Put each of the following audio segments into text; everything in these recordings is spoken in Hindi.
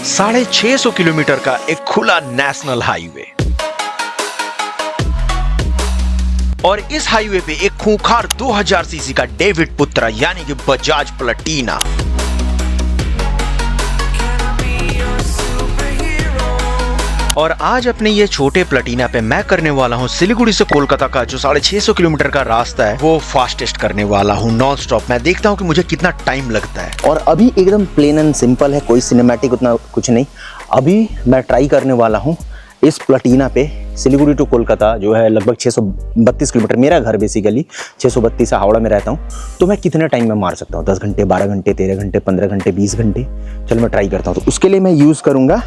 650 किलोमीटर का एक खुला नेशनल हाईवे, और इस हाईवे पे एक खूंखार 2000 सीसी का डेविड पुत्रा यानी कि बजाज प्लैटिना। और आज अपने ये छोटे प्लैटिना पे मैं करने वाला हूँ सिलीगुड़ी से कोलकाता का जो 650 किलोमीटर का रास्ता है वो फास्टेस्ट करने वाला हूँ नॉन स्टॉप। मैं देखता हूँ कि मुझे कितना टाइम लगता है। और अभी एकदम प्लेन एंड सिंपल है, कोई सिनेमैटिक उतना कुछ नहीं। अभी मैं ट्राई करने वाला हूँ इस प्लैटिना पे सिलीगुड़ी टू कोलकाता जो है लगभग 632 किलोमीटर। मेरा घर बेसिकली 632 हावड़ा में रहता हूँ, तो मैं कितने टाइम में मार सकता हूँ? 10 घंटे, 12 घंटे, 13 घंटे, 15 घंटे, 20 घंटे। चलो मैं ट्राई करता हूँ। तो उसके लिए मैं यूज़ करूँगा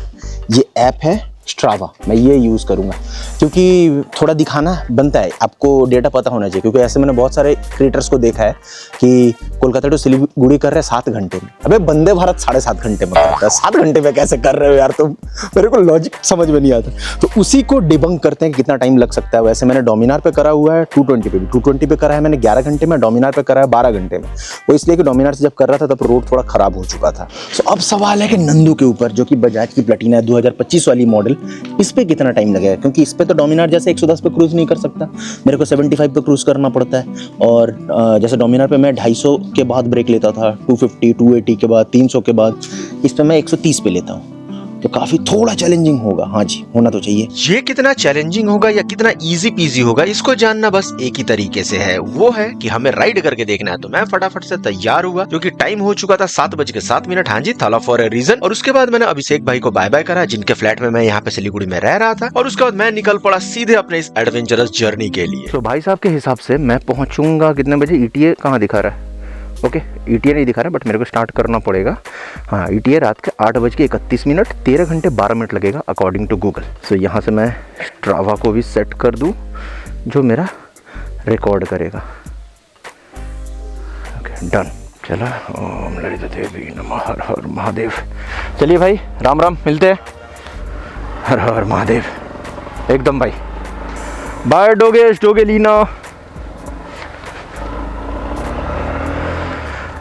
ये ऐप है स्ट्रावा, मैं ये यूज़ करूँगा क्योंकि थोड़ा दिखाना बनता है, आपको डेटा पता होना चाहिए। क्योंकि ऐसे मैंने बहुत सारे क्रिएटर्स को देखा है कि कोलकाता टू सिलीगुड़ी कर रहे हैं 7 घंटे में। अबे वंदे भारत 7.5 घंटे में करता है, 7 घंटे में कैसे कर रहे हो यार तुम? मेरे को लॉजिक समझ में नहीं आता। तो उसी को डिबंक करते हैं कि कितना टाइम लग सकता है। वैसे मैंने डोमिनार पे करा हुआ है 220 पे, 220 पे करा है मैंने 11 घंटे में, डोमिनार पे करा है 12 घंटे में। वो इसलिए कि डोमिनार से जब कर रहा था तब रोड थोड़ा खराब हो चुका था। तो अब सवाल है कि नंदू के ऊपर जो कि बजाज की प्लैटिना है 2025 वाली मॉडल, इस पे कितना टाइम लगेगा? क्योंकि इस पे तो डोमिनार जैसे 110 पे क्रूज नहीं कर सकता, मेरे को 75 पे क्रूज करना पड़ता है। और जैसे डोमिनार पे मैं 250 के बाद ब्रेक लेता था, 250, 280 के बाद, 300 के बाद, इस पे मैं 130 पे लेता हूँ। तो काफी थोड़ा चैलेंजिंग होगा। हाँ जी, होना तो चाहिए। ये कितना चैलेंजिंग होगा या कितना इजी पीजी होगा इसको जानना बस एक ही तरीके से है, वो है कि हमें राइड करके देखना है। तो मैं फटाफट से तैयार हुआ क्योंकि टाइम हो चुका था 7:07। हाँ जी, थाला फॉर ए रीजन। और उसके बाद मैंने अभिषेक भाई को बाय बाय करा जिनके फ्लैट में मैं यहाँ पे सिलीगुड़ी में रह रहा था। और उसके बाद मैं निकल पड़ा सीधे अपने इस एडवेंचरस जर्नी के लिए। तो भाई साहब के हिसाब से मैं पहुंचूंगा कितने बजे? ईटीए कहाँ दिखा रहा है? ओके, ईटीए नहीं दिखा रहा है, बट मेरे को स्टार्ट करना पड़ेगा। हाँ, ईटीए रात के 8:31, 13 घंटे 12 मिनट लगेगा अकॉर्डिंग टू गूगल। सो यहाँ से मैं स्ट्रावा को भी सेट कर दूँ जो मेरा रिकॉर्ड करेगा। Okay, done. चला, ओम ललित देवी नमः, हर हर महादेव। चलिए भाई, राम राम, मिलते हैं। हर हर महादेव। एकदम भाई, बाय डोगेश डोगेलीना।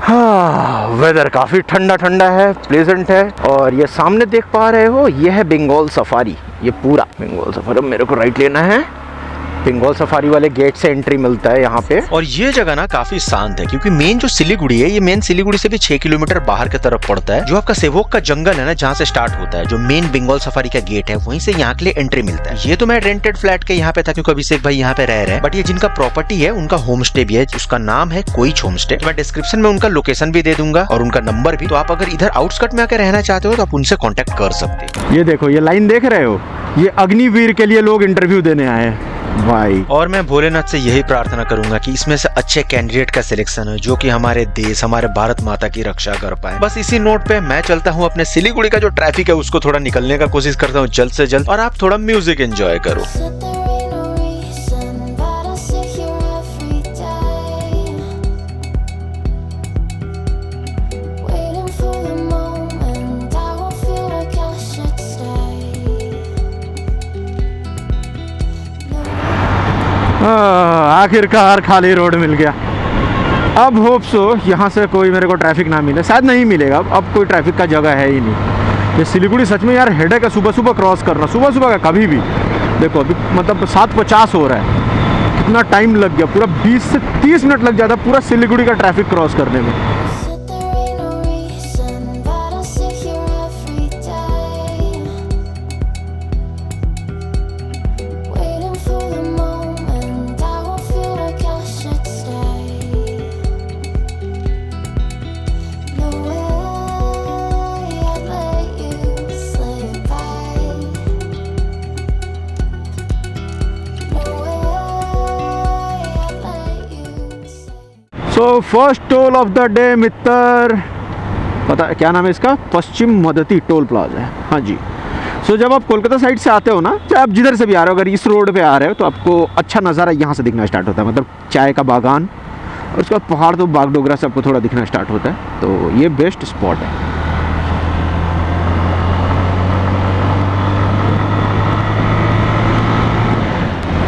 हाँ, वेदर काफ़ी ठंडा ठंडा है, प्लेजेंट है। और ये सामने देख पा रहे हो, ये है बंगाल सफारी। ये पूरा बंगाल सफारी। अब मेरे को राइट लेना है, बंगाल सफारी वाले गेट से एंट्री मिलता है यहाँ पे। और ये जगह ना काफी शांत है क्योंकि मेन जो सिलीगुड़ी है ये मेन सिलीगुड़ी से भी 6 किलोमीटर बाहर की तरफ पड़ता है। जो आपका सेवोक का जंगल है ना, जहाँ से स्टार्ट होता है जो मेन बंगाल सफारी का गेट है, वहीं से यहाँ के लिए एंट्री मिलता है। ये तो मैं रेंटेड फ्लैट के यहाँ पे था क्योंकि अभिषेक भाई यहाँ पे रह रहे हैं, बट ये जिनका प्रॉपर्टी है उनका होम स्टे भी है, उसका नाम है कोइच होम स्टे। मैं डिस्क्रिप्शन में उनका लोकेशन भी दे दूंगा और उनका नंबर भी। तो आप अगर इधर आउटस्कर्ट में आकर रहना चाहते हो तो आप उनसे कॉन्टेक्ट कर सकते हो। ये देखो, ये लाइन देख रहे हो, ये अग्निवीर के लिए लोग इंटरव्यू देने आए हैं भाई। और मैं भोलेनाथ से यही प्रार्थना करूंगा कि इसमें से अच्छे कैंडिडेट का सिलेक्शन हो जो कि हमारे देश, हमारे भारत माता की रक्षा कर पाए। बस इसी नोट पे मैं चलता हूँ अपने सिलीगुड़ी का जो ट्रैफिक है उसको थोड़ा निकलने का कोशिश करता हूँ जल्द से जल्द, और आप थोड़ा म्यूजिक एंजॉय करो। आखिरकार खाली रोड मिल गया। अब होप सो यहाँ से कोई मेरे को ट्रैफिक ना मिले, शायद नहीं मिलेगा। अब कोई ट्रैफिक का जगह है ही नहीं। ये सिलीगुड़ी सच में यार हेडेक है सुबह सुबह क्रॉस करना, सुबह सुबह का कभी भी। देखो अभी मतलब 7:50 हो रहा है, कितना टाइम लग गया, पूरा 20 से 30 मिनट लग जाता पूरा सिलीगुड़ी का ट्रैफिक क्रॉस करने में। So first toll of the day मित्र, पता है क्या नाम है इसका? पश्चिम मदती टोल प्लाजा है। हाँ जी। सो जब आप कोलकाता साइड से आते हो ना, चाहे आप जिधर से भी आ रहे हो, अगर इस रोड पे आ रहे हो तो आपको अच्छा नज़ारा यहाँ से दिखना स्टार्ट होता है। मतलब चाय का बागान और उसके बाद पहाड़, तो बागडोगरा से आपको थोड़ा दिखना स्टार्ट होता है। तो ये बेस्ट स्पॉट है।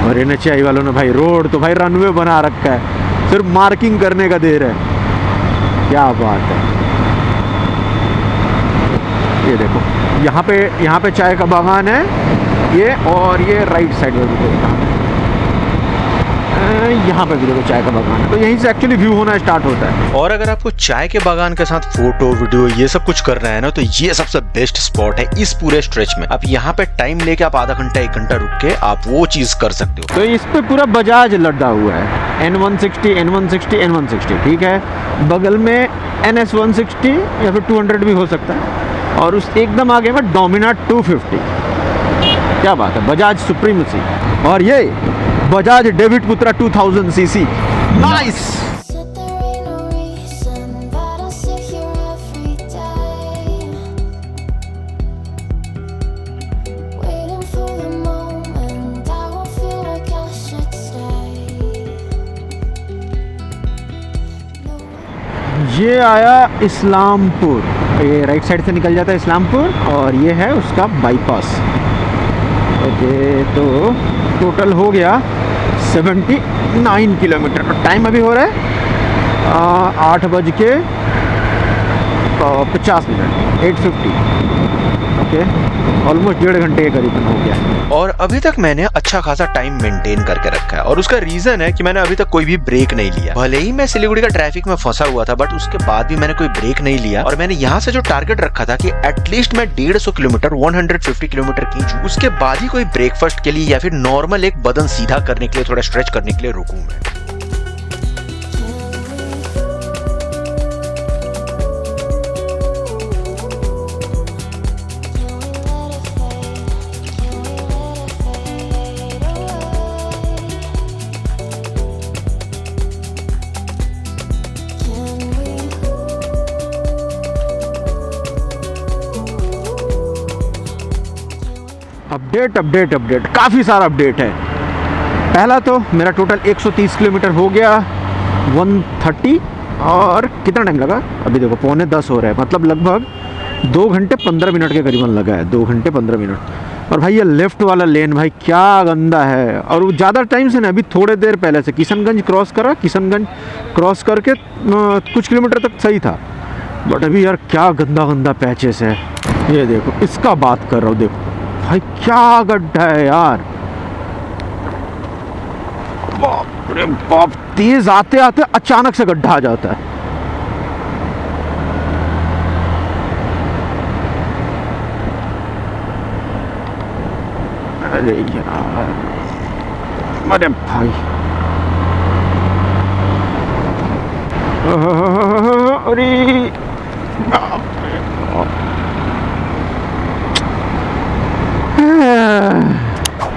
और एनएचआई वालों ने भाई रोड तो भाई रनवे बना रखा है, सिर्फ मार्किंग करने का देर है। क्या बात है। ये देखो यहाँ पे चाय का बागान है ये, और ये राइट साइड में भी देखो, यहाँ पे भी देखो चाय का बागान है। तो यहीं से एक्चुअली व्यू होना स्टार्ट होता है। और अगर आपको चाय के बागान के साथ फोटो वीडियो ये सब कुछ करना है ना, तो ये सबसे बेस्ट स्पॉट है इस पूरे स्ट्रेच में। आप यहाँ पे टाइम लेके आप आधा घंटा 1 घंटा रुक के आप वो चीज कर सकते हो। तो इस पे पूरा बजाज लदा हुआ है, N160 N160 N160, ठीक है। बगल में NS160 या फिर 200 भी हो सकता है, और उस एकदम आगे में डोमिनार 250। क्या बात है, बजाज सुप्रीमेसी। और ये बजाज डेविड पुत्रा 2000 CC, nice. Said there ain't no reason, but I sit here every day, waiting for the moment I won't feel like I should stay. No. ये आया इस्लामपुर, ये राइट साइड से निकल जाता है इस्लामपुर, और ये है उसका बाईपास। ओके, तो टोटल हो गया 79 किलोमीटर। टाइम अभी हो रहा है 8:50, 8:50। ओके, ऑलमोस्ट 1.5 घंटे के करीबन हो गया। और अभी तक मैंने अच्छा खासा टाइम मेंटेन करके रखा है, और उसका रीजन है कि मैंने अभी तक कोई भी ब्रेक नहीं लिया। भले ही मैं सिलीगुड़ी का ट्रैफिक में फंसा हुआ था, बट उसके बाद भी मैंने कोई ब्रेक नहीं लिया। और मैंने यहाँ से जो टारगेट रखा था कि एटलीस्ट मैं 150 किलोमीटर 150 किलोमीटर खींचूं, उसके बाद ही कोई ब्रेकफास्ट के लिए या फिर नॉर्मल एक बदन सीधा करने के लिए, थोड़ा स्ट्रेच करने के लिए रुकूं मैं। अपडेट काफ़ी सारा अपडेट है। पहला तो मेरा टोटल 130 किलोमीटर हो गया 130, और कितना टाइम लगा अभी देखो 9:45 हो रहा है, मतलब लगभग 2 घंटे 15 मिनट के करीबन लगा है, 2 घंटे 15 मिनट। और भाई ये लेफ्ट वाला लेन भाई क्या गंदा है, और वो ज़्यादा टाइम से ना, अभी थोड़े देर पहले से किशनगंज क्रॉस करा, किशनगंज क्रॉस करके कुछ किलोमीटर तक सही था, बट अभी यार क्या गंदा पैचेस है। ये देखो, इसका बात कर रहा हूँ, देखो भाई क्या गड्ढा है यार, बाप रे बाप। तेज आते आते अचानक से गड्ढा आ जाता है। अरे यार, अरे भाई, अरे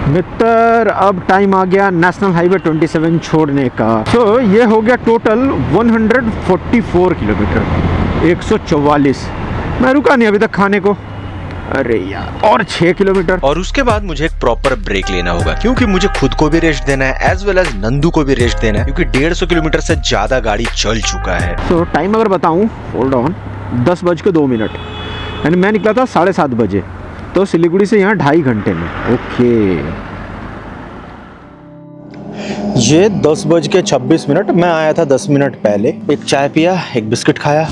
मित्र, अब टाइम आ गया नेशनल हाईवे 27 छोड़ने का। तो ये हो गया टोटल 144 किलोमीटर, 144। मैं रुका नहीं अभी तक खाने को, अरे यार, और 6 किलोमीटर। और उसके बाद मुझे एक प्रॉपर ब्रेक लेना होगा, क्योंकि मुझे खुद को भी रेस्ट देना है एज वेल एज नंदू को भी रेस्ट देना है, क्योंकि 150 किलोमीटर से ज्यादा गाड़ी चल चुका है। तो टाइम अगर बताऊं, होल्ड ऑन, 10:02, यानी मैं निकला था 7:30 बजे, तो सिलीगुड़ी से यहाँ 2.5 घंटे में। ओके, ये 10:26, मैं आया था 10 मिनट पहले। एक चाय पिया, एक बिस्किट खाया।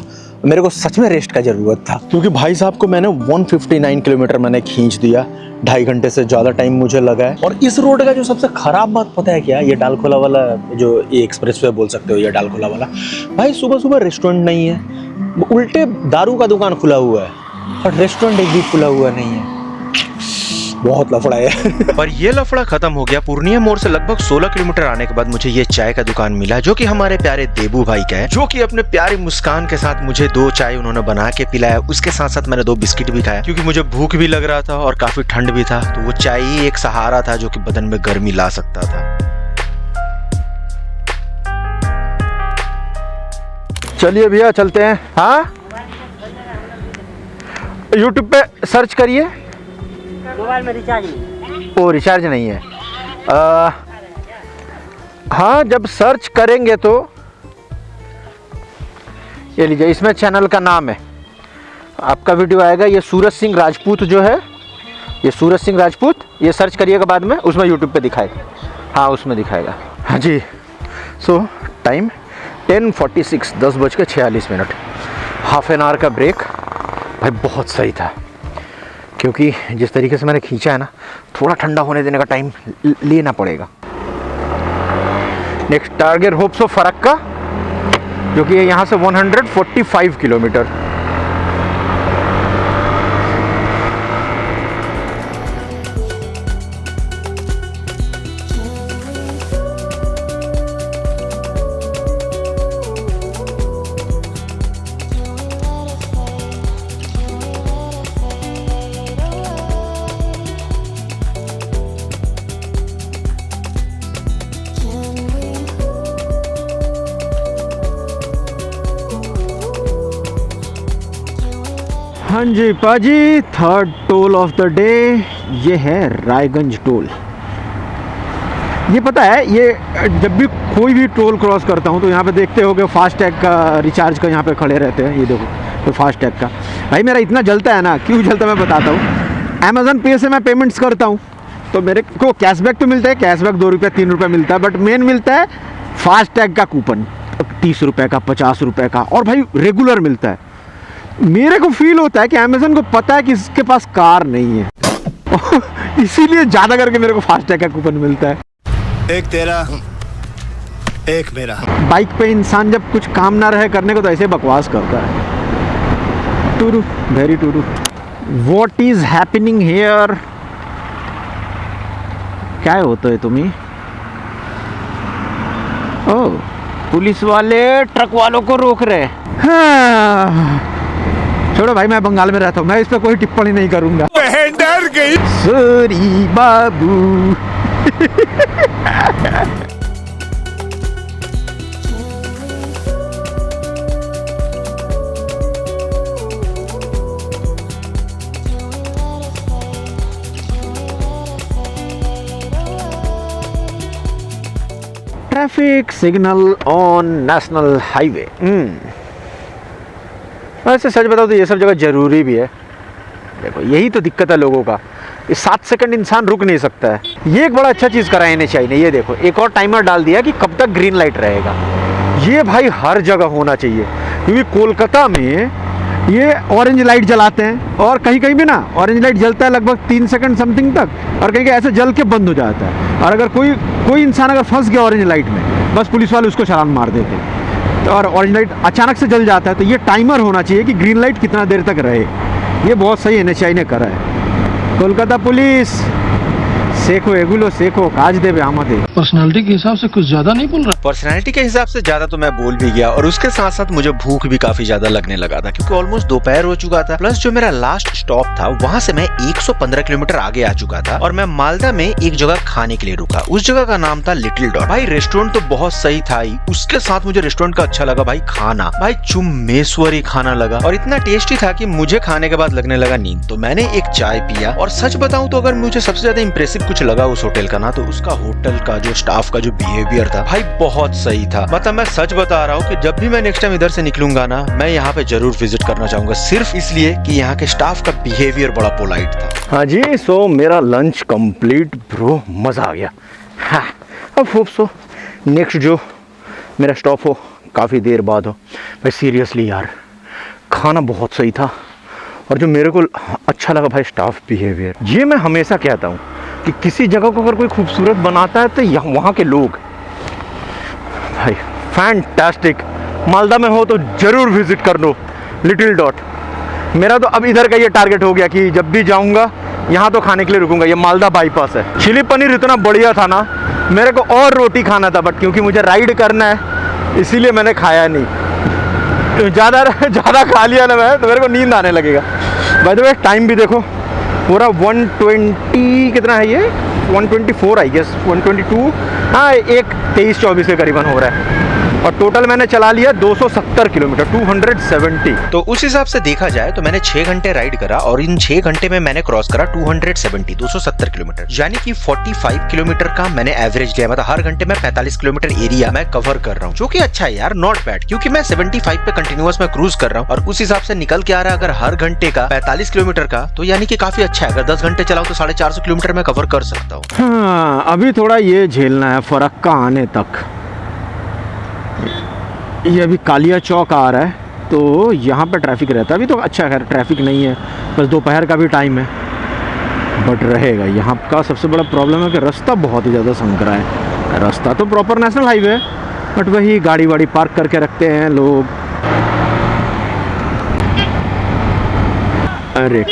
मेरे को सच में रेस्ट का ज़रूरत था, क्योंकि भाई साहब को मैंने 159 किलोमीटर मैंने खींच दिया, 2.5 घंटे से ज़्यादा टाइम मुझे लगा है। और इस रोड का जो सबसे ख़राब बात पता है क्या, ये डालखोला वाला जो ये एक्सप्रेस वे बोल सकते हो, ये डालखोला वाला भाई, सुबह सुबह रेस्टोरेंट नहीं है, उल्टे दारू का दुकान खुला हुआ है, और रेस्टोरेंट एक भी खुला हुआ नहीं है। बहुत लफड़ा है। पर ये लफड़ा खत्म हो गया। पूर्णिया मोड़ से लगभग 16 किलोमीटर आने के बाद मुझे ये चाय का दुकान मिला, जो कि हमारे प्यारे देबू भाई का है, जो कि अपने प्यारी मुस्कान के साथ मुझे 2 चाय उन्होंने बना के पिलाया। उसके साथ साथ मैंने 2 बिस्किट भी खाया, क्योंकि मुझे भूख भी लग रहा था और काफी ठंड भी था। तो वो चाय ही एक सहारा था जो कि बदन में गर्मी ला सकता था। चलिए भैया चलते हैं। हाँ, यूट्यूब पे सर्च करिए। मोबाइल में रिचार्ज नहीं। ओ, रिचार्ज नहीं है। हाँ, जब सर्च करेंगे तो ये लीजिए, इसमें चैनल का नाम है, आपका वीडियो आएगा। ये सूरज सिंह राजपूत जो है, ये सूरज सिंह राजपूत, ये सर्च करिएगा बाद में, उसमें यूट्यूब पे दिखाएगा। हाँ, उसमें दिखाएगा। हाँ जी। So time 10:46, 10:46, half an hour का ब्रेक। भाई बहुत सही था। क्योंकि जिस तरीके से मैंने खींचा है ना, थोड़ा ठंडा होने देने का टाइम लेना पड़ेगा। Next target hopes of Farakka, जो कि है यहाँ से 145 किलोमीटर। हाँ जी पाजी, third toll of the day ये है रायगंज टोल। ये पता है, ये जब भी कोई भी टोल क्रॉस करता हूँ तो यहाँ पे देखते हो कि फास्ट टैग का रिचार्ज का यहाँ पे खड़े रहते हैं। ये देखो तो फास्ट टैग का, भाई मेरा इतना जलता है ना, क्यों जलता मैं बताता हूँ। अमेज़न पे से मैं पेमेंट्स करता हूँ तो मेरे को कैशबैक तो मिलता है, कैशबैक 2 रुपये 3 रुपये मिलता है, बट मेन मिलता है फास्ट टैग का कूपन 30 रुपये का, 50 रुपये का, और भाई रेगुलर मिलता है। मेरे को फील होता है कि अमेज़न को पता है कि इसके पास कार नहीं है इसीलिए ज़्यादा करके मेरे को फास्ट टैग का कूपन मिलता है। एक तेरा एक मेरा। बाइक पे इंसान जब कुछ काम ना रहे करने को तो ऐसे बकवास करता है। True, very true. What is happening here? क्या होता है तुम्हें? ओह, पुलिस वाले ट्रक वालों को रोक रहे। हाँ। छोड़ो भाई, मैं बंगाल में रहता हूँ, मैं इस पर कोई टिप्पणी नहीं करूंगा। डर गई। Sorry Babu. Traffic signal on national highway. वैसे सच बताओ तो ये सब जगह ज़रूरी भी है। देखो यही तो दिक्कत है लोगों का, इस 7 सेकंड इंसान रुक नहीं सकता है। ये एक बड़ा अच्छा चीज़ करा है NHAI ने। ये देखो एक और टाइमर डाल दिया कि कब तक ग्रीन लाइट रहेगा। ये भाई हर जगह होना चाहिए, क्योंकि कोलकाता में ये ऑरेंज लाइट जलाते हैं, और कहीं कहीं भी ना ऑरेंज लाइट जलता है लगभग 3 सेकंड समथिंग तक, और कहीं कहीं ऐसे जल के बंद हो जाता है। और अगर कोई इंसान अगर फंस गया ऑरेंज लाइट में, बस पुलिस वाले उसको चालान मार देते हैं, और ऑरेंज लाइट अचानक से जल जाता है। तो ये टाइमर होना चाहिए कि ग्रीन लाइट कितना देर तक रहे। ये बहुत सही NHAI ने करा है। कोलकाता पुलिस सेको एगुलो सेको काज देवे आमादे। पर्सनालिटी के हिसाब से कुछ ज्यादा नहीं बोल रहा। पर्सनैलिटी के हिसाब से ज्यादा तो मैं बोल भी गया, और उसके साथ साथ मुझे भूख भी काफी ज्यादा लगने लगा था, क्योंकि ऑलमोस्ट दोपहर हो चुका था। प्लस जो मेरा लास्ट स्टॉप था वहाँ से मैं 115 किलोमीटर आगे आ चुका था, और मैं मालदा में एक जगह खाने के लिए रुका। उस जगह का नाम था लिटिल डॉट। भाई रेस्टोरेंट तो बहुत सही था ही, उसके साथ मुझे रेस्टोरेंट का अच्छा लगा भाई खाना। भाई चुम्मेश्वरी खाना लगा, और इतना टेस्टी था कि मुझे खाने के बाद लगने लगा नींद। तो मैंने एक चाय पिया, और सच बताऊं तो अगर मुझे सबसे ज्यादा इंप्रेसिव कुछ लगा उस होटल का ना, तो उसका होटल का जो स्टाफ का जो बिहेवियर था भाई बहुत सही था। मतलब मैं सच बता रहा हूँ कि जब भी मैं नेक्स्ट टाइम इधर से निकलूंगा ना, मैं यहाँ पे जरूर विजिट करना चाहूंगा, सिर्फ इसलिए कि यहाँ के स्टाफ का बिहेवियर बड़ा पोलाइट था। हाँ जी, सो मेरा लंच कंप्लीट ब्रो, मजा आ गया। हाँ, अब होप सो नेक्स्ट जो मेरा स्टॉप हो काफ़ी देर बाद हो। भाई सीरियसली यार खाना बहुत सही था, और जो मेरे को अच्छा लगा भाई स्टाफ बिहेवियर। ये मैं हमेशा कहता हूँ कि किसी जगह को अगर कोई खूबसूरत बनाता है तो यहाँ वहाँ के लोग भाई फैंटास्टिक। मालदा में हो तो ज़रूर विजिट कर लो लिटिल डॉट। मेरा तो अब इधर का ये टारगेट हो गया कि जब भी जाऊँगा यहाँ तो खाने के लिए रुकूंगा। ये मालदा बाईपास है। चिली पनीर इतना बढ़िया था ना, मेरे को और रोटी खाना था, बट क्योंकि मुझे राइड करना है इसीलिए मैंने खाया नहीं। ज़्यादा खा लिया ना मैं तो मेरे को नींद आने लगेगा। बाय द वे टाइम भी देखो, पूरा 120 कितना है ये, 124 आई गेस, 122, हाँ 1:23-24 के करीबन हो रहा है। और टोटल मैंने चला लिया 270 किलोमीटर, 270। तो उस हिसाब से देखा जाए तो मैंने 6 घंटे राइड करा, और इन 6 घंटे में मैंने क्रॉस करा 270 किलोमीटर, यानी कि 45 किलोमीटर का मैंने एवरेज लिया। मतलब हर घंटे में 45 किलोमीटर एरिया मैं कवर कर रहा हूँ, जो कि अच्छा है यार, नॉट बैड, क्योंकि मैं 75 पे कंटिन्यूअस में क्रूज कर रहा हूँ। और उस हिसाब से निकल के आ रहा है अगर हर घंटे का 45 किलोमीटर का, तो यानी कि काफी अच्छा है। अगर 10 घंटे चलाऊं तो 450 किलोमीटर में कवर कर सकता हूँ। हाँ, अभी थोड़ा ये झेलना है फरक्का आने तक। ये अभी कालिया चौक आ रहा है, तो यहाँ पे ट्रैफिक रहता है। अभी तो अच्छा है, ट्रैफिक नहीं है, बस दोपहर का भी टाइम है। बट रहेगा। यहाँ का सबसे बड़ा प्रॉब्लम है कि रास्ता बहुत ही ज़्यादा संकरा है। रास्ता तो प्रॉपर नेशनल हाईवे है, बट वही गाड़ी वाड़ी पार्क करके रखते हैं लोग। अरे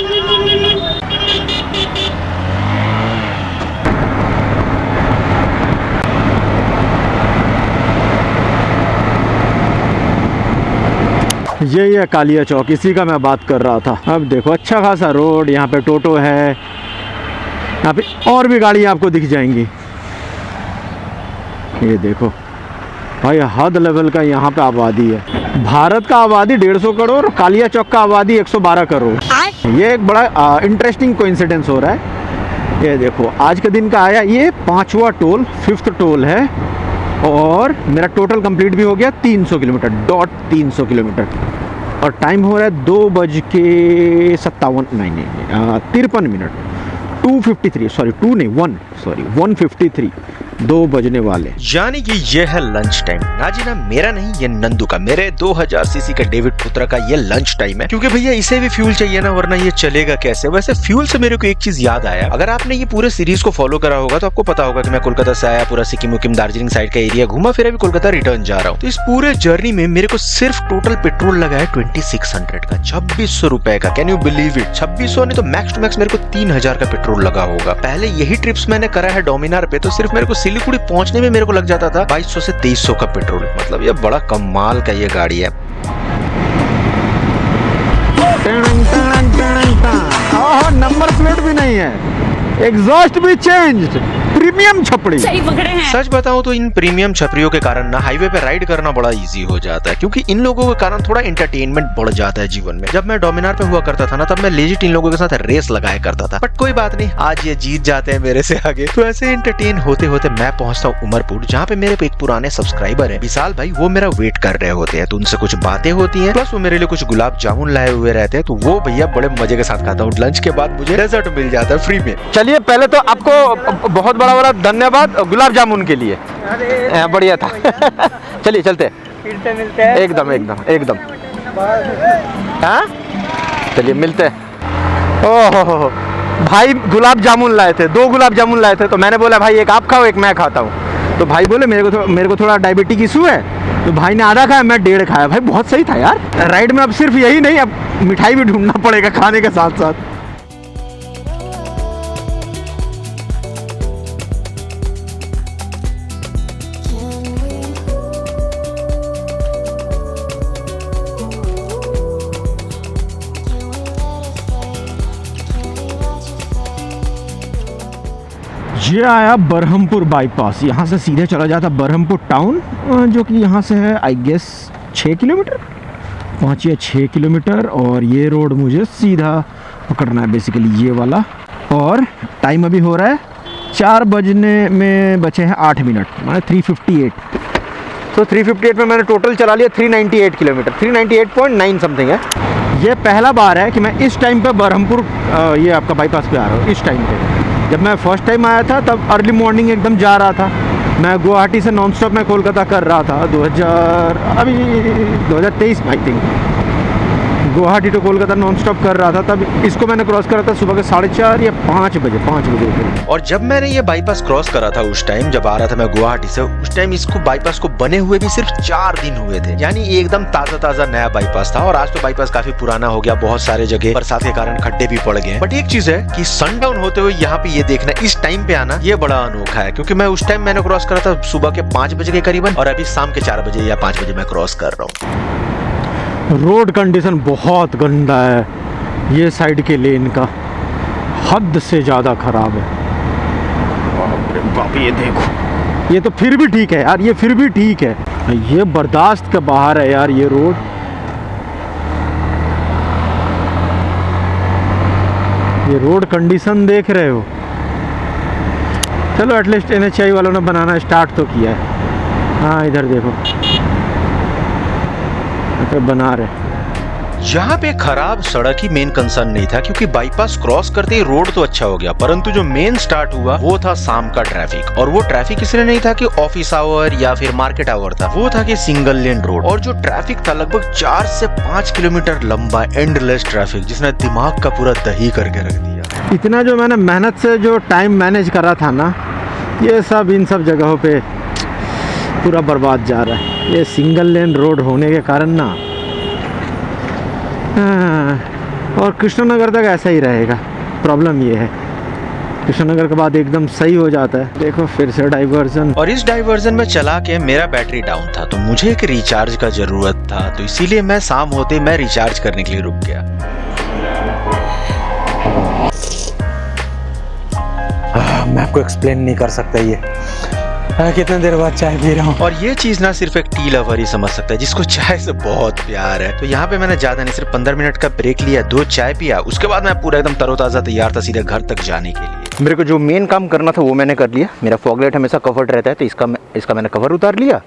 यही है कालिया चौक, इसी का मैं बात कर रहा था। अब देखो अच्छा खासा रोड, यहाँ पे टोटो है, यहाँ पे और भी गाड़ियाँ आपको दिख जाएंगी। ये देखो भाई हद लेवल का यहाँ पे आबादी है। भारत का आबादी 150 करोड़, कालिया चौक का आबादी 112 करोड़। ये एक बड़ा इंटरेस्टिंग कोइंसिडेंस हो रहा है। ये देखो आज के दिन का आया ये 5वां टोल, 5th टोल है, और मेरा टोटल कंप्लीट भी हो गया 300 किलोमीटर, डॉट 300 किलोमीटर। और टाइम हो रहा है 2:53 2:53 सॉरी 2 नहीं 1 सॉरी 1:53 2 बजने वाले। यानी कि ये है लंच टाइम। ना जी ना, मेरा नहीं, ये नंदू का, मेरे 2000 सीसी का डेविड पुत्रा का ये लंच टाइम है। क्योंकि भैया इसे भी फ्यूल चाहिए ना, वरना ये चलेगा कैसे। वैसे फ्यूल से मेरे को एक चीज याद आया, अगर आपने ये पूरे सीरीज को फॉलो करा होगा तो आपको पता होगा कि मैं कोलकाता से आया, पूरा सिक्किम उकिम दार्जिलिंग साइड का एरिया घूमा, फिर अभी कोलकाता रिटर्न जा रहा हूँ। तो इस पूरे जर्नी में मेरे को सिर्फ टोटल पेट्रोल लगा है 2600 का, 2600 रुपए का। Can you believe it? 2600 नहीं तो मैक्स टू मैक्स मेरे को 3000 का पेट्रोल लगा होगा। पहले यही ट्रिप्स मैंने करा है डोमिनार पे, तो सिर्फ मेरे को सिलीगुड़ी पहुंचने में मेरे को लग जाता था 2200 से 2300 का पेट्रोल। मतलब ये बड़ा कमाल का ये गाड़ी है। नंबर प्लेट भी नहीं है, एग्जॉस्ट भी चेंज्ड, प्रीमियम छपड़ी। सही पकड़े हैं। सच बताऊं तो इन प्रीमियम छपरियों के कारण ना हाईवे पे राइड करना बड़ा इजी हो जाता है, क्योंकि इन लोगों के कारण थोड़ा एंटरटेनमेंट बढ़ जाता है जीवन में। जब मैं डोमिनार पे हुआ करता था ना, तब मैं लेजिट इन लोगों के साथ रेस लगाया करता था, बट कोई बात नहीं, आज ये जीत जाते हैं मेरे से आगे। तो ऐसे एंटरटेन होते होते मैं पहुंचता हूँ उमरपुर, जहाँ पे मेरे एक पुराने सब्सक्राइबर है विशाल भाई, वो मेरा वेट कर रहे होते हैं। तो उनसे कुछ बातें होती है, प्लस वो मेरे लिए कुछ गुलाब जामुन लाए हुए रहते हैं, तो वो भैया बड़े मजे के साथ खाता हूँ। लंच के बाद मुझे डेजर्ट मिल जाता है फ्री में। चलिए पहले तो आपको बहुत बड़ा बड़ा धन्यवाद गुलाब जामुन के लिए, बढ़िया था। चलिए चलते मिलते हैं एकदम एकदम एकदम। हाँ चलिए मिलते हैं। ओहो भाई गुलाब जामुन लाए थे, 2 गुलाब जामुन लाए थे, तो मैंने बोला भाई एक आप खाओ एक मैं खाता हूँ। तो भाई बोले मेरे को थोड़ा डायबिटिक इशू है, तो भाई ने आधा खाया, मैं 1.5 खाया। भाई बहुत सही था यार। राइड में अब सिर्फ यही नहीं, अब मिठाई भी ढूंढना पड़ेगा खाने के साथ साथ। ये आया बरहमपुर बाईपास, यहाँ से सीधे चला जाता बरहमपुर टाउन, जो कि यहाँ से है आई गेस 6 किलोमीटर, पहुँचिए 6 किलोमीटर। और ये रोड मुझे सीधा पकड़ना है बेसिकली, ये वाला। और टाइम अभी हो रहा है 4 बजने में बचे हैं 8 मिनट, माने 3:58। तो 3:58 में मैंने टोटल चला लिया 398 किलोमीटर, 398.9 समथिंग है। ये पहला बार है कि मैं इस टाइम पे बरहमपुर ये आपका बाईपास पे आ रहा हूँ। इस टाइम पे जब मैं फर्स्ट टाइम आया था तब अर्ली मॉर्निंग एकदम जा रहा था। मैं गुवाहाटी से नॉन स्टॉप में कोलकाता कर रहा था 2023 I think, Guwahati to Kolkata non stop कर रहा था। तब इसको मैंने क्रॉस करा था सुबह के 4:30 या 5 बजे। और जब मैंने ये बाईपास क्रॉस करा था उस टाइम जब आ रहा था मैं गुवाहाटी से, उस टाइम इसको बाईपास को बने हुए भी सिर्फ 4 दिन हुए थे, यानी एकदम ताजा नया बाईपास था। और आज तो बाईपास काफी पुराना हो गया, बहुत सारे जगह बरसात के कारण खड्डे भी पड़ गए। बट एक चीज है कि सनडाउन होते हुए यहाँ पे ये देखना, इस टाइम पे आना, ये बड़ा अनोखा है। क्योंकि मैं उस टाइम मैंने क्रॉस करा था सुबह के 5 बजे के करीबन, और अभी शाम के 4 बजे या 5 बजे मैं क्रॉस कर रहा हूँ। रोड कंडीशन बहुत गंदा है, ये साइड के लेन का हद से ज़्यादा ख़राब है। बाप ये देखो, ये तो फिर भी ठीक है यार, ये फिर भी ठीक है, ये बर्दाश्त के बाहर है यार ये रोड। ये रोड कंडीशन देख रहे हो। चलो एटलीस्ट NHAI वालों ने बनाना स्टार्ट तो किया है। हाँ इधर देखो तो बना रहे। यहाँ पे खराब सड़क ही मेन कंसर्न नहीं था, क्योंकि बाईपास क्रॉस करते ही रोड तो अच्छा हो गया, परंतु जो मेन स्टार्ट हुआ वो था शाम का ट्रैफिक। और वो ट्रैफिक इसलिए नहीं था कि ऑफिस आवर या फिर मार्केट आवर था, वो था कि सिंगल लेन रोड। और जो ट्रैफिक था लगभग 4 से 5 किलोमीटर लंबा एंडलेस ट्रैफिक, जिसने दिमाग का पूरा दही करके रख दिया। इतना जो मैंने मेहनत से जो टाइम मैनेज करा था ना, ये सब इन सब जगहों पे पूरा बर्बाद जा रहा है। ये सिंगल लेन रोड होने के कारण ना, और कृष्णनगर तक ऐसा ही रहेगा। प्रॉब्लम ये है, कृष्णनगर के बाद एकदम सही हो जाता है। देखो फिर से डाइवर्जन। और इस डाइवर्जन में चला के मेरा बैटरी डाउन था, तो मुझे एक रिचार्ज का जरूरत था, तो इसीलिए मैं शाम होते मैं रिचार्ज करने के लिए रुक गया। मैं आपको एक्सप्लेन नहीं कर सकता ये कितने देर बाद चाय पी रहा हूँ। और ये चीज ना सिर्फ एक टी लवर ही समझ सकता है, जिसको चाय से बहुत प्यार है। तो यहाँ पे मैंने ज्यादा नहीं, सिर्फ 15 मिनट का ब्रेक लिया, 2 चाय पिया, उसके बाद मैं पूरा एकदम तरोताजा तैयार था सीधे घर तक जाने के लिए। मेरे को जो मेन काम करना था वो मैंने कर लिया। मेरा फॉगलाइट हमेशा कवर्ड रहता है, तो इसका मैंने कवर उतार लिया,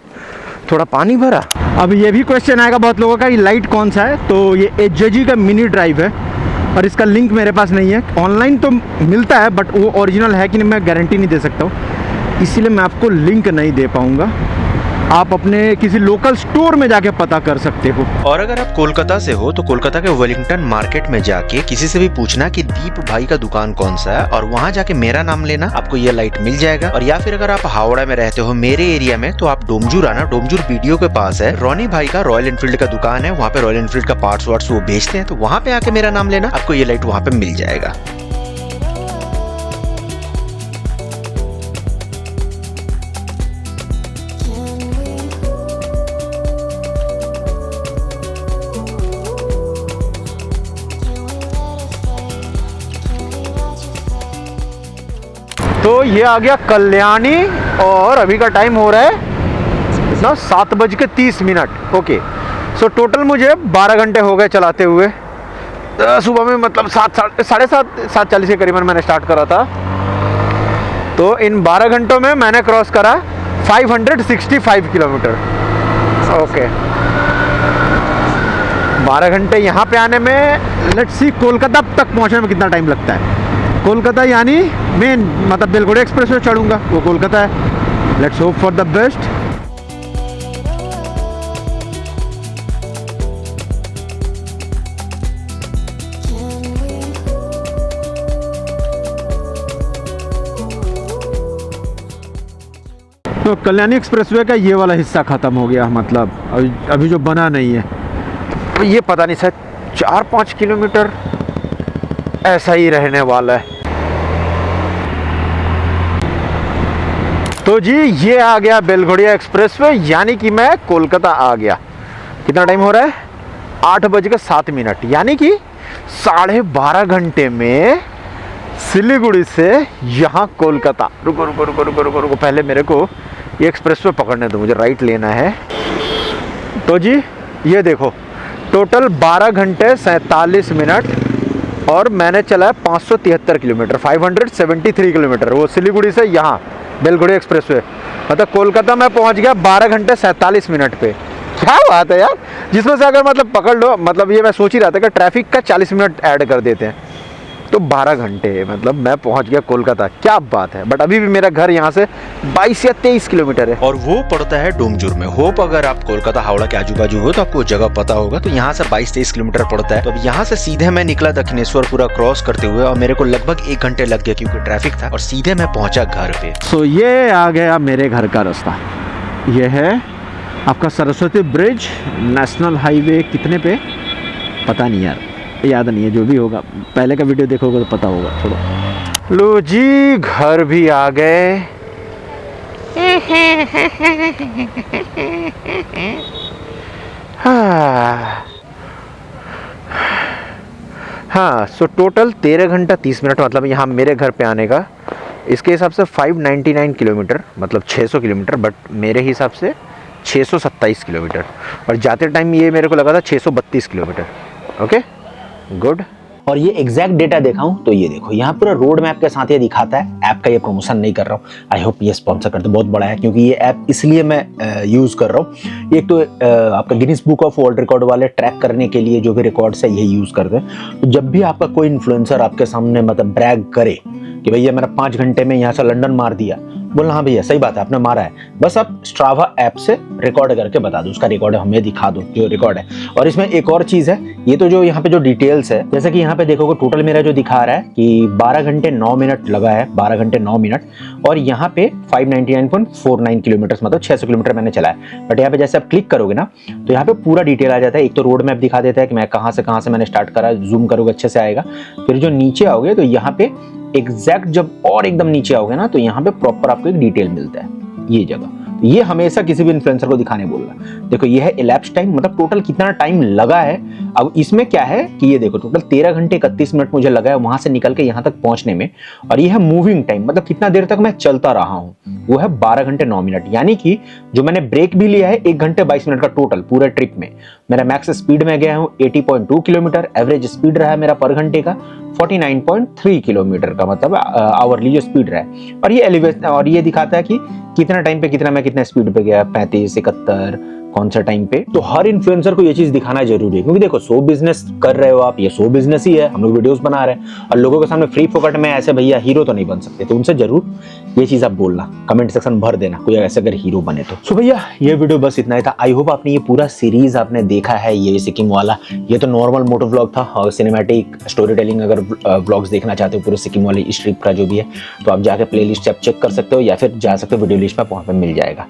थोड़ा पानी भरा। अब ये भी क्वेश्चन आएगा बहुत लोगों का, ये लाइट कौन सा है। तो ये एचजेजी का मिनी ड्राइव है, और इसका लिंक मेरे पास नहीं है। ऑनलाइन तो मिलता है, बट वो ओरिजिनल है कि नहीं मैं गारंटी नहीं दे सकता हूँ, इसीलिए मैं आपको लिंक नहीं दे पाऊँगा। आप अपने किसी लोकल स्टोर में जाके पता कर सकते हो। और अगर आप कोलकाता से हो तो कोलकाता के वेलिंगटन मार्केट में जाके किसी से भी पूछना कि दीप भाई का दुकान कौन सा है, और वहाँ जाके मेरा नाम लेना, आपको ये लाइट मिल जाएगा। और या फिर अगर आप हावड़ा में रहते हो मेरे एरिया में, तो आप डोमजूर आना, डोमजूर बीडीओ के पास है रोनी भाई का रॉयल एनफील्ड का दुकान है, वहाँ पे रॉयल एनफील्ड का पार्ट्स वार्ट्स वो बेचते हैं, तो वहाँ पे आके मेरा नाम लेना, आपको ये लाइट वहाँ पे मिल जाएगा। तो ये आ गया कल्याणी, और अभी का टाइम हो रहा है इतना 7:30। ओके, सो टोटल मुझे 12 घंटे हो गए चलाते हुए। सुबह में मतलब 7:40 के करीबन मैंने स्टार्ट करा था। तो इन 12 घंटों में मैंने क्रॉस करा 565 किलोमीटर। ओके, 12 घंटे यहाँ पे आने में। लेट्स सी कोलकाता तक पहुँचने में कितना टाइम लगता है। कोलकाता यानी मेन मतलब बेलगोड़े एक्सप्रेस में चढ़ूंगा, वो कोलकाता है। Let's hope for the best. तो कल्याणी एक्सप्रेसवे का ये वाला हिस्सा ख़त्म हो गया, मतलब अभी जो बना नहीं है। तो ये पता नहीं शायद 4-5 किलोमीटर ऐसा ही रहने वाला है। तो जी ये आ गया बेलघड़िया एक्सप्रेसवे, यानी कि मैं कोलकाता आ गया। कितना टाइम हो रहा है? 8:07, यानी कि 12.5 घंटे में सिलीगुड़ी से यहाँ कोलकाता। रुको रुको रुको रुको रुको रुको, पहले मेरे को ये एक्सप्रेसवे पकड़ने दो, मुझे राइट लेना है। तो जी ये देखो, टोटल 12 घंटे 47 मिनट, और मैंने चला 573 किलोमीटर, 573 किलोमीटर, वो सिलीगुड़ी से यहाँ बेलघड़ी एक्सप्रेसवे। मतलब कोलकाता में पहुँच गया 12 घंटे 47 मिनट पे। क्या बात है यार, जिसमें से अगर मतलब पकड़ लो, मतलब ये मैं सोच ही रहा था कि ट्रैफिक का 40 मिनट ऐड कर देते हैं, तो 12 घंटे मतलब मैं पहुंच गया कोलकाता। क्या बात है। बट अभी भी मेरा घर यहाँ से 22 या 23 किलोमीटर है, और वो पड़ता है डोमजूर में। होप अगर आप कोलकाता हावड़ा के आजू बाजू हो तो आपको जगह पता होगा। तो यहाँ से 22-23 किलोमीटर पड़ता है। तो अब यहाँ से सीधे मैं निकला दक्षिणेश्वर पूरा क्रॉस करते हुए, और मेरे को लगभग 1 घंटे लग गया क्योंकि ट्रैफिक था, और सीधे मैं पहुंचा घर पे। सो ये आ गया मेरे घर का रास्ता। ये है आपका सरस्वती ब्रिज, नेशनल हाईवे कितने पे पता नहीं यार, याद नहीं है। जो भी होगा, पहले का वीडियो देखोगे तो पता होगा। छोड़ो। लो जी घर भी आ गए। हाँ, सो टोटल 13 घंटा 30 मिनट, मतलब यहाँ मेरे घर पे आने का। इसके हिसाब से 599 किलोमीटर, मतलब 600 किलोमीटर, बट मेरे हिसाब से 627 किलोमीटर, और जाते टाइम ये मेरे को लगा था 632 किलोमीटर। Okay good. और ये एग्जैक्ट डेटा देखा हूँ तो ये देखो, यहाँ पूरा रोड मैप के साथ ये दिखाता है। ऐप का ये प्रमोशन नहीं कर रहा हूँ, आई होप ये स्पॉन्सर करते, बहुत बड़ा है, क्योंकि ये ऐप इसलिए मैं यूज कर रहा हूँ। एक तो आपका Guinness book of world record वाले ट्रैक करने के लिए जो भी रिकॉर्ड्स है यही यूज करते हैं। तो जब भी आपका कोई इन्फ्लुएंसर आपके सामने मतलब ब्रैग करे कि भैया मेरा 5 घंटे में यहाँ से लंदन मार दिया, बोलना हाँ भैया सही बात है आपने मारा है, बस आप स्ट्रावा ऐप से रिकॉर्ड करके बता दो, उसका रिकॉर्ड हमें दिखा दो जो रिकॉर्ड है। और इसमें एक और चीज़ है, ये तो जो यहाँ पे जो डिटेल्स है, जैसे कि यहाँ पे देखोगे टोटल मेरा जो दिखा रहा है कि 12 घंटे 9 मिनट लगा है, 12 घंटे 9 मिनट, और यहाँ पे 599.49 किलोमीटर, मतलब 600 किलोमीटर मैंने चला है। बट यहाँ पे जैसे आप क्लिक करोगे ना तो यहाँ पे पूरा डिटेल आ जाता है। एक तो रोड मैप दिखा देता है कि मैं कहाँ से मैंने स्टार्ट करा, जूम करोगे अच्छे से आएगा। फिर जो नीचे आओगे तो यहाँ पे एग्जैक्ट जब और एकदम नीचे आओगे ना तो यहाँ पे प्रॉपर आपको एक डिटेल मिलता है, ये जगह। तो ये हमेशा किसी भी इन्फ्लुएंसर को दिखाने बोल रहा है। देखो ये है elapsed टाइम, मतलब टोटल कितना टाइम लगा है। अब इसमें क्या है कि ये देखो टोटल 13 घंटे 31 मिनट मुझे लगा है वहां से निकल के यहाँ तक पहुंचने में। और ये है मूविंग टाइम, मतलब कितना देर तक मैं चलता रहा हूँ, वो है 12 घंटे 9 मिनट। यानी कि जो मैंने ब्रेक भी लिया है 1 घंटे 22 मिनट का टोटल पूरे ट्रिप में। मेरा मैक्स स्पीड में गया हूँ 80.2 किलोमीटर, एवरेज स्पीड रहा है मेरा पर घंटे का 49.3 किलोमीटर का, मतलब आवरली जो स्पीड रहा है। और ये एलिवेशन, और ये दिखाता है कि कितना टाइम पे कितना मैं कितना स्पीड पे गया, 35, 71, कौन सा टाइम पे। तो हर इन्फ्लुएंसर को ये चीज दिखाना जरूरी है, क्योंकि देखो शो बिजनेस कर रहे हो आप, ये शो बिजनेस ही है, हम लोग वीडियोस बना रहे हैं और लोगों के सामने फ्री फोकट में ऐसे भैया हीरो तो नहीं बन सकते। तो उनसे जरूर ये चीज आप बोलना, कमेंट सेक्शन भर देना कोई ऐसे अगर हीरो बने तो। सो भैया ये वीडियो बस इतना ही था। आई होप आपने ये पूरा सीरीज आपने देखा है, ये सिक्किम वाला। ये तो नॉर्मल मोटो व्लॉग था, और सिनेमैटिक स्टोरी टेलिंग अगर व्लॉग्स देखना चाहते हो पूरे सिक्किम वाले इस ट्रिप का जो भी है, तो आप जाके प्ले लिस्ट चेक कर सकते हो, या फिर जा सकते हो वीडियो लिस्ट में, वहाँ पे मिल जाएगा।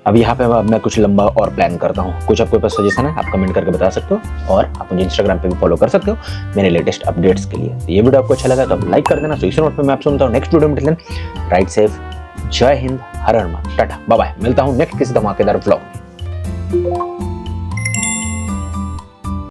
अब यहाँ पे मैं कुछ लंबा और प्लान करता हूँ, कुछ आपके पास सजेशन है आप कमेंट करके बता सकते हो, और आप मुझे इंस्टाग्राम पे भी फॉलो कर सकते हो मेरे लेटेस्ट अपडेट्स के लिए। तो ये वीडियो आपको अच्छा लगा तो आप लाइक कर देना। सो इस नोट पे मैं आपसे मिलता हूँ नेक्स्ट वीडियो में। राइट सेफ, जय हिंद, हर हर महादेव, टाटा बाय बाय। मिलता हूँ नेक्स्ट किसी धमाकेदार व्लॉग में।